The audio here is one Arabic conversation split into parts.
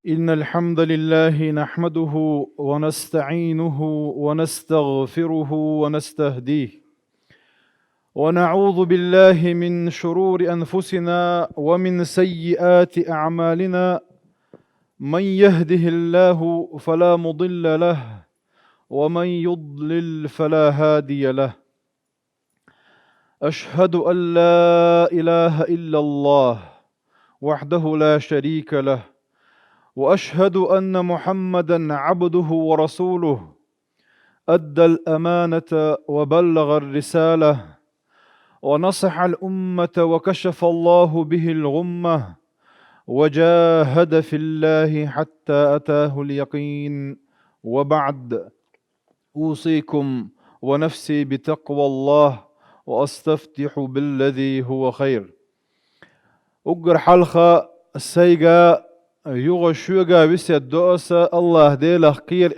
إن الحمد لله نحمده ونستعينه ونستغفره ونستهديه ونعوذ بالله من شرور أنفسنا ومن سيئات أعمالنا. من يهده الله فلا مضل له ومن يضلل فلا هادي له. أشهد أن لا إله إلا الله وحده لا شريك له، وأشهد أن محمدا عبده ورسوله، أدى الأمانة وبلغ الرسالة ونصح الأمة وكشف الله به الغمة، وجاهد في الله حتى أتاه اليقين. وبعد، أوصيكم ونفسي بتقوى الله وأستفتح بالذي هو خير. أقر حلقة السيقة يغشوغا بسيد دوسة الله ديله قير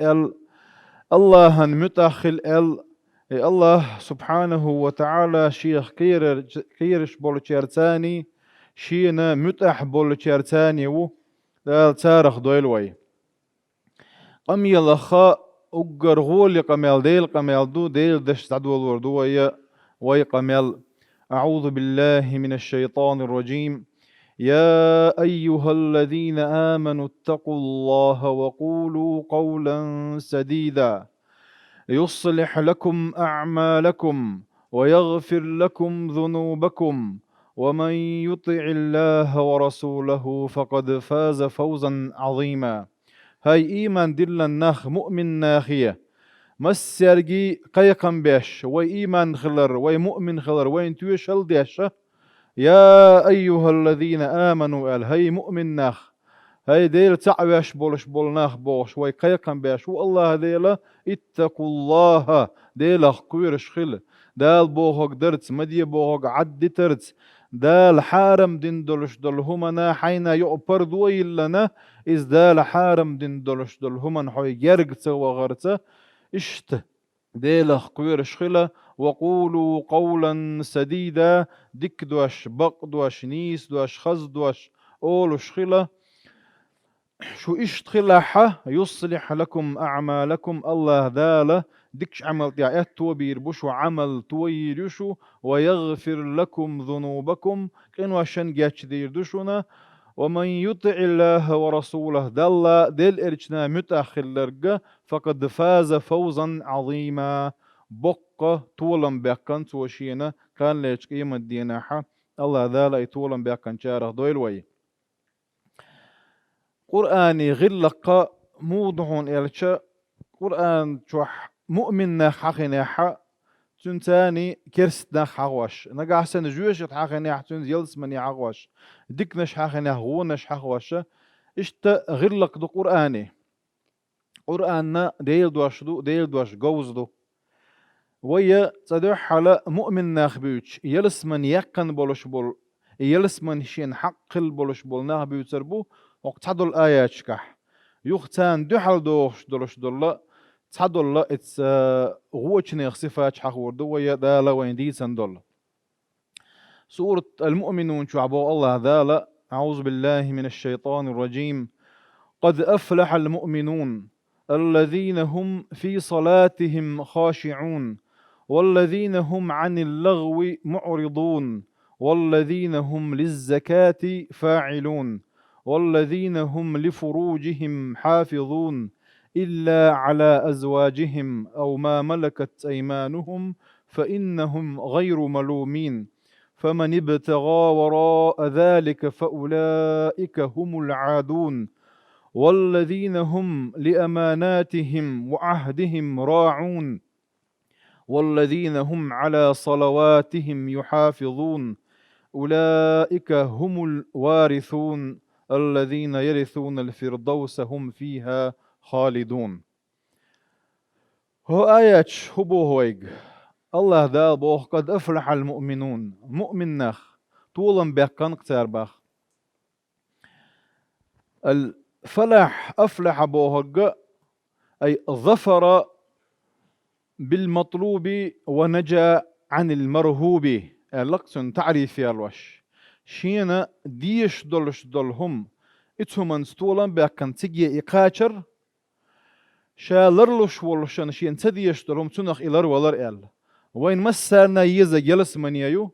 الله متأخل الله سبحانه وتعالى شيخ قيرش بول شيرتاني شينا متأح بول شيرتاني دال تارخ دويلوي قم يلخا أقر غولي قميل ديل قميل دو ديل دش تعدول وردوية وي قميل. أعوذ بالله من الشيطان الرجيم. يا أيها الذين آمنوا اتقوا الله وقولوا قولا سديدا يصلح لكم أعمالكم ويغفر لكم ذنوبكم، ومن يطع الله ورسوله فقد فاز فوزا عظيما. هاي إيمان دل الناخ مؤمن ناخية مسيرجي قيقم بيش وي إيمان خلر وي مؤمن خلر وين تويشل ديشة. يا أيها الذين آمنوا هاي مؤمن ناخ هاي ديل تعويش بولش بولناخ بوش وي قيقم بيش والله ديلا اتقوا الله ديلا قويرش خل دال بوهوك درت مدي بوهوك عد ترت دال حارم دين دولش دول همنا حين يؤبر دوي لنا إز دال حارم دين دولش دول همن حوي يرقت وغرت اشت ديلا قويرش خلا. وقولوا قولا سديدا دك دوش بق دوش نيس دوش خز دوش أولش خلا. شو اشتخلح يصلح لكم أعمالكم الله ذاله دكش عمل تعيات توبير بشو عمل تويرشو ويغفر لكم ذنوبكم كأنو عشان جاتش دير دشونا. ومن يطع الله ورسوله دل إرجنا متأخر لرقة فقد فاز فوزا عظيما. بقى طولا بيقان توشينا كان ليش قيمة الديناحة الله ذاله طولا بيقان شارح دويل وي قرآني غلق موضوعون إلشا قرآن شوح مؤمن حقنا حق تنتاني كرست حقوش نقع سن جوش حقنا تن يلس من حقوش دكنش حقنا غونش حقوش اشت غلق دو قرآني قرآننا ديل دوش جوز دو ويا تدوح على مؤمن ناخبيوش يلس من يقن بولش بول يلس من شين حق بولش بول ناخبيوش تربو وقت هذول الآيات شكح يختان دحل دوش دولش دولا تحدول الله اتس غوتشني صفات حق وردوية دالا وين دي سندول. سورة المؤمنون شعبوا الله ذالا. أعوذ بالله من الشيطان الرجيم. قد أفلح المؤمنون الذين هم في صلاتهم خاشعون والذين هم عن اللغو معرضون والذين هم للزكاة فاعلون والذين هم لفروجهم حافظون إلا على أزواجهم أو ما ملكت أيمانهم فإنهم غير ملومين فمن ابتغى وراء ذلك فأولئك هم العادون والذين هم لأماناتهم وعهدهم راعون والذين هم على صلواتهم يحافظون أولئك هم الوارثون الذين يرثون الفردوس هم فيها خالدون. هو آيات هبو هويق الله ذا بوخ قد أفلح المؤمنون مؤمن نخ طولا بيقان قتار باخ الفلاح أفلح بوهق أي ظفر بالمطلوب ونجا عن المرهوب. لقسن تعريف يا الوش شينا ديش دولش دولهم اتهمن ستولن بأكن تجي إقاشر شالرلوش ولشان شين تديش درهم تنخ إلر ولر إل وين مسرنا يزا جلس من يو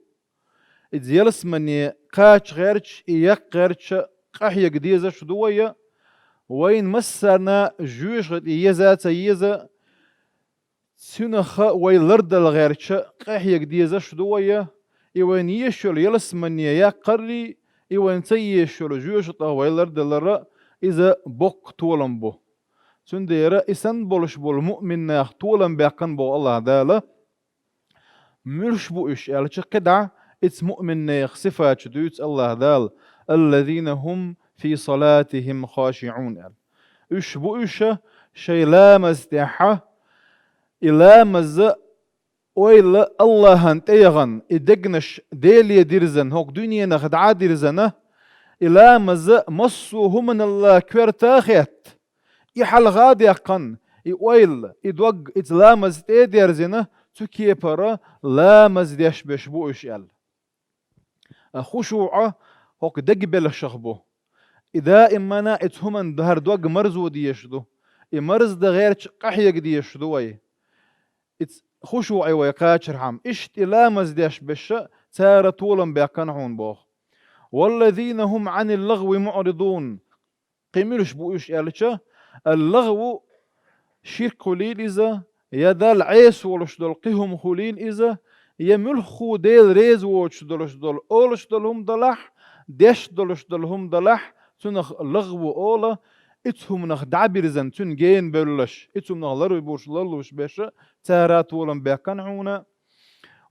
إذ جلس من قاش غيرش إيق غيرش قاحية قديزة شدوية وين مسرنا جوش يزا تيزا تنخ ويلرد الغيرش قاحية قديزة شدوية إيوين يشول يلس من يقري إيوين تيشول جوش ويلرد الرأ إذا بوك طولن بو سنديرا إسان بولش بول مؤمن ناخ طولن بيقن بو الله دالا ملش بو إش ألش قدع إتس مؤمن ناخ صفات دوت الله دال الذين هم في صلاتهم خاشعون إش بو إش شي لامز تيحا إلامز ويل الله هنتيغن إدقنش ديلي ديرزن هوك دنيا نخدعا ديرزنه إلامز مصو همن الله كويرتاخيت إحال غادي أقن إويل إدوغ إتلامز تيديرزنه تكي برا لامز ديش بشبو إشيال خشوعه هوك دقبل شخبو إذا إمانا إتهمن دهر دوغ مرزو ديشدو إمرز ده غير قحيق ديشدو وي خشوعي ويقاتشر حام إشت لامز ديش بش تارة طولا بيقنعون بوخ والذين هم عن اللغو معرضون قيملش بو إشيالش اللغو شرك خليل إذا يدال عيس ولش دول قهم خليل إذا يملخو ديل ريز وش دولش دول أولش دولهم دلح ديش دولش دولهم دلح تنخ لغو أولا إتهم نخ دعبرزن تن جين بلش إتهم نخ لرو بوش للوش بيش تارات ولم بيقنعونا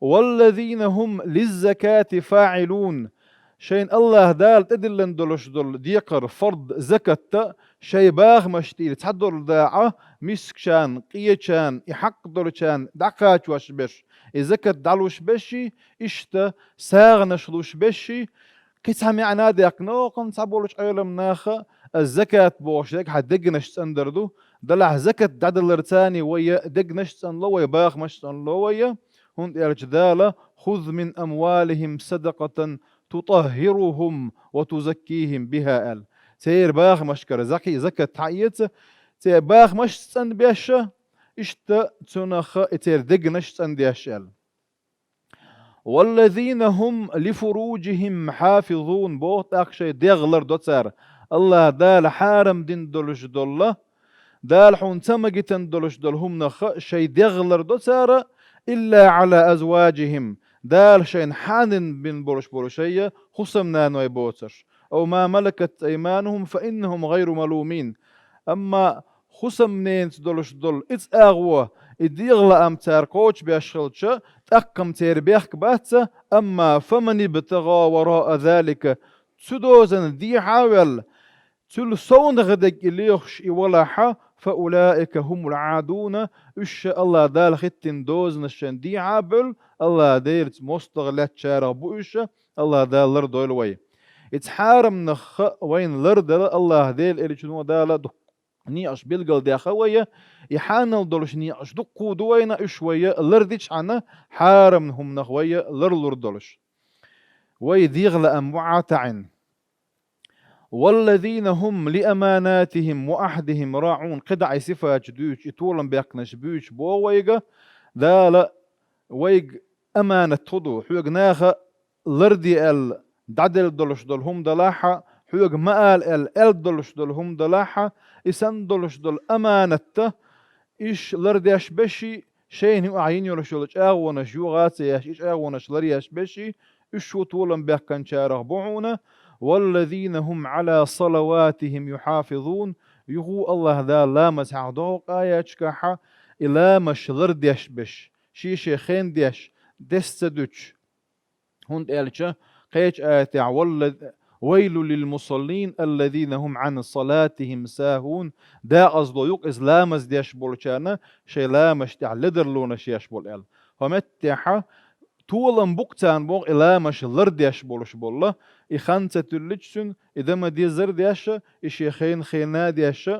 والذين هم للزكاة فاعلون شين الله دال تدلن دولش دول ديقر فرض زكاة شي باغ مشتيل تحضر داعة مسكشان قيتشان يحق دولشان دعقات واش بش الزكاة دالوش بشي اشتا ساغنشلوش بشي كيتها معنا ديق نوقن تعبولش علم ناخا الزكاة بوش ديك حدقنش تندردو دلع زكاة دادلرتاني ويا دقنش تنلو ويا باغ مش تنلو ويا هون الجدالة خذ من أموالهم صدقة تطهرهم وتزكيهم بها ال تير باغ مشكر زكي زكاة تعيت تير باغ مش تن بيشا اشتا تنخ تير دقنش تن بيشا والذين هم لفروجهم حافظون بوت اخشي ديغلر دوتسار الله دال حارم دين دولش دولا دال حون تمجتن دولش دولهم نخ شي ديغلر دوتسار إلا على أزواجهم دال شين حانن بن بولشية خصمنا نوي بوتر أو ما ملكت أيمانهم فإنهم غير ملومين أما خصمنين دولش دول إتس أغوى إديغلا أم تاركوش بيشغلتش تقم تيربيخ باتسا أما فمن ابتغى وراء ذلك تدوزن دي حاول تلسون غدق إليخش إولاحا فأولئك هم العادون إش الله دال ختن دوزن الشن دي عابل الله ديرت مستغلت شارع بوش الله دال لردو الوي اتحارم نخ وين لرد الله ديل إلي شنو دال نياش بيلقل دي خوية يحانل دولش نياش دقو دوينا إشوية لردش عنا حارمهم نخوية لردولش ويديغل أموعاتعن والذين هم لأماناتهم وأحدهم راعون قدع صفات دوش يطولن بيقنش بيوش بو ويغا ذا ويغ أمانة تضو حوغ ناخا لردي ال دعدل دولش دولهم دلاحة حوغ مقال ال دولش دولهم دلاحة إسان دولش دول أمانة إش لرديش بشي شين هو عين يولشولش أغونش يوغاتيش إش أغونش لريش بشي إش طولن بيقن شارغ بعونا والذين هم على صلواتهم يحافظون يغو الله ذا لا مسح دوق آياتش كاحا إلا مش لرديش بش شي خين ديش دستدوش هند إلشا قيش آياتي ويل للمصلين الذين هم عن صلاتهم ساهون دا أصدو يوق إزلامز ديش بولشانا شي لامش تع لدرلونا شيش بول إل همتحا طولن بوقتان بوق إلامش لرديش بولش بولا إخانسة تلجسن إذا ما دي زرديش إشي خينا ديش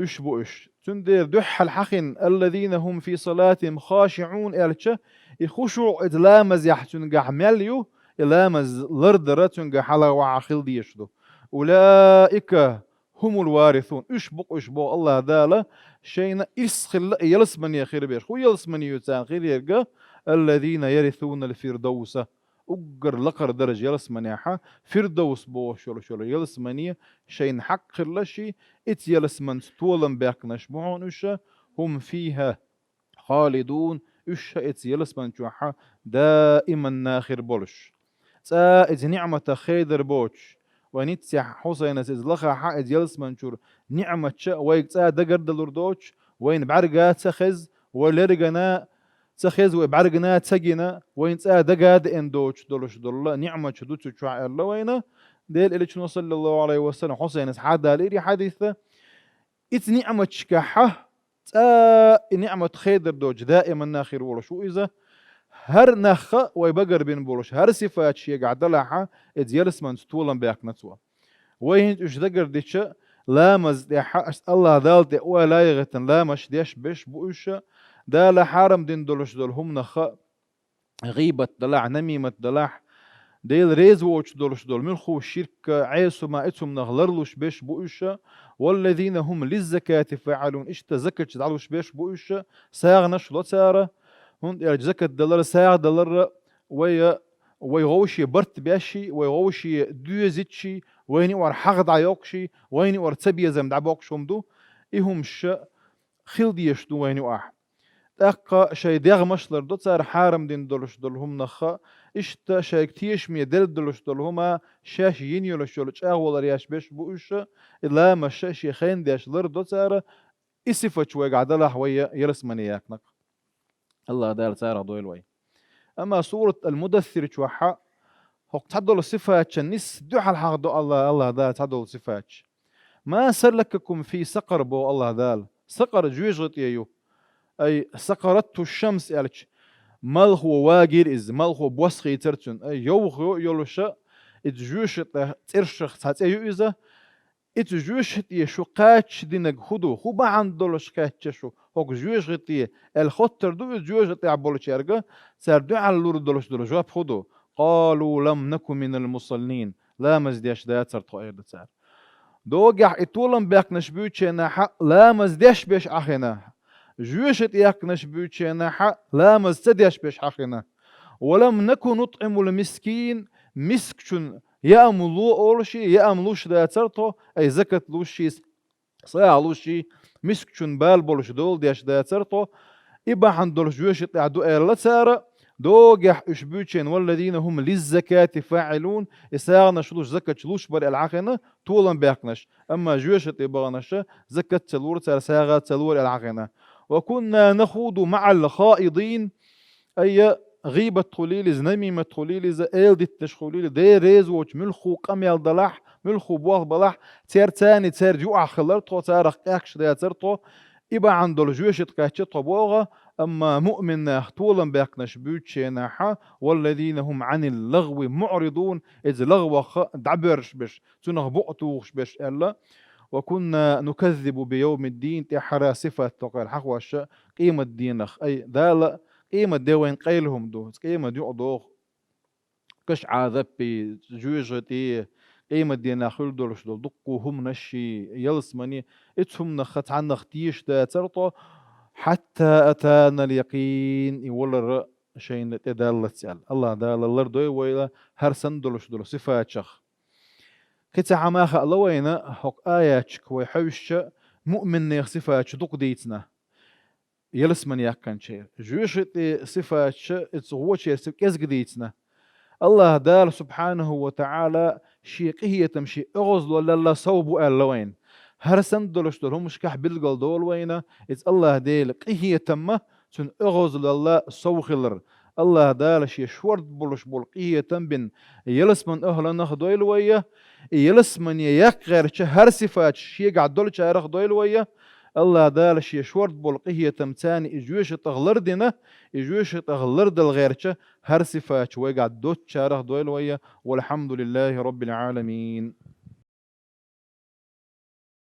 إش بو إش تندير دح الحقن الذين هم في صلاتهم خاشعون إلشا يخشوع إدلامز يحتن قح مليو إلامز لردرتن قح حلا وعاخل ديشدو أولئك هم الوارثون. اشبق الله دالا شينا إسخل يلسمني خير بيش خو يلسمني يتسان خير يرقى الذين يرثون الفردوس أقر لقر درج يلسمني حا فردوس بو شلو يلسمني شين حق خلشي إت يلسمن ستولن بيقنش بوعون أشا هم فيها خالدون أشا إت يلسمن جوحا دائما ناخر بولش تا إت نعمة خيدر بوش ونتسح حسين إزلخا حا إت يلسمن شور نعمة شا ويك تا دقر دلوردوش وين بعرقا تخز ولرقنا تخز وبعرقنا تسجنا وين تا دقاد اندوش دولش دول نعمة شدوش شوع الله وين ديل إلي صلى الله عليه وسلم حسين حدا ليري حديثة إت نعمة شكاحة تا نعمة خيدر دوج دائما ناخر ولش وإذا هر نخ ويبقر بين بولش هر صفات شيء قاعد لها إت يلسمن ستولن بياك نتوا وين إيش دقر ديش لامز دي الله دالت ولا يغتن لامش ديش بش بوش دال حرم دين دولش دول هم نخ غيبة دلع نميمة دلع ديل ريز ووش دولش دول من خو الشرك عيسو ما اتهم نغلرلوش بيش بوشة والذين هم للزكاة فاعلون اشتا زكاة تدعلوش بيش بوشة ساغ نشلو تسارة هون يعني زكاة دلار ساغ دلار ويغوشي برت بيشي ويغوشي دوزيتشي ويني ور حغد عيوكشي ويني ور تبيا زم دعبوكشهم دو إهم شا خلدي يشدو ويني واح أقا شاي ديغ مشلر دو تسار حارم دين دولش دول هم نخا إشتا شاي كتيش مية دل دولش دول هما شاش ينيولش دولش أغوال رياش بيش بوش إلا ما شاش يخين ديش لر دو تسار إسفة شوي قعدالها حوية يرسمني ياكنك الله دال تسار دويل وي أما سورة المدثر شوحا هو تحدل الصفات النس دوح الحق دو الله دال تحدل الصفات ما سلككم في سقر بو الله دال سقر جويجت يو أي سقرته الشمس ألش مال هو واجر إز مال هو بوسخي ترتون أي يوخو يولوشا إتجوش ترشخ تاتيو إذا إتجوش يشو قاتش دينك خدو خوبا عندولش قاتشو هوك جوش غتيه الخطر دو جوش غتيه عبولش يرجع سردو على اللور دولش جواب خدو قالوا لم نكن من المصلين لا مزديش دات صرت غير دتسار دوجع إتولم بيكنش بيوتشنا حق لا مزديش بيش أخينا جوشت يكنش بيوتشنا حق لا مزديش بيش حقنا ولم نكن نطعم المسكين مسكشن يأملو أولشي يأملوش دات صرتو أي زكاة لوشي صياع لوشي مسكشن بال بولش دول ديش دات صرتو إبا عندولش جوشت يعدو إيلا تسارة دوجح إشبوتشين والذين هم للزكاة فاعلون إساغنا شلوش زكاة شلوش بر العقنة طولا بيقنش أما جوشت إبغنش زكاة تلور تساغة تلور العقنة وكنا نخوض مع الخائضين أي غيبة خليل نميمة خليل إلدي التشخليل دي ريزوش ملخو قميل دلح ملخو بوغ بلح تير تاني تير جوع خلرتو تارخ اكش دي ترتو إبا عندو جوشت كاتشتو بوغا أما مؤمن طولا بيقنش بيوتشينا والذين هم عن اللغو معرضون إذ لغو دعبرش بش تنغ بؤتوش بش إلا وكنا نكذب بيوم الدين تحرى صفة تقال حقوش قيمة دينخ أي دال قيمة دوين قيلهم دو قيمة يقضوخ كش عذبي جوجتي قيمة دينا خل دولش دول دقو هم نشي يلسمني اتهم نخت عن نختيش دا ترطو حتى أتانا اليقين يولر شيء تدالت سأل الله دال الله دوي ويلا هر سندلش دول صفات شخ كتا عماخ الله وينا حق آياتك ويحوش مؤمن نيخ صفات دق ديتنا يلسمن يكن شيء جوشتي صفات هو شيء يزق ديتنا الله دال سبحانه وتعالى شيء قهية تمشي أغزل ولا الله صوب ألوين هر سندلش دول هم مشكح بالقل دول وينا إذ الله ديل قهية تمه سن أغزل الله صوخلر الله دال شيء شورد بولش بول قهية تنبن يلسمن أهلا نخدويل ويا يلسمن يقغر هر صفات شيء قاعد دول شارخ دويل ويا الله دال شيء شورد بول قهية تمتاني إجويش تغلر دينا إجويش تغلر دل غيرش هر صفات ويقعد دوت شارخ دويل ويا والحمد لله رب العالمين.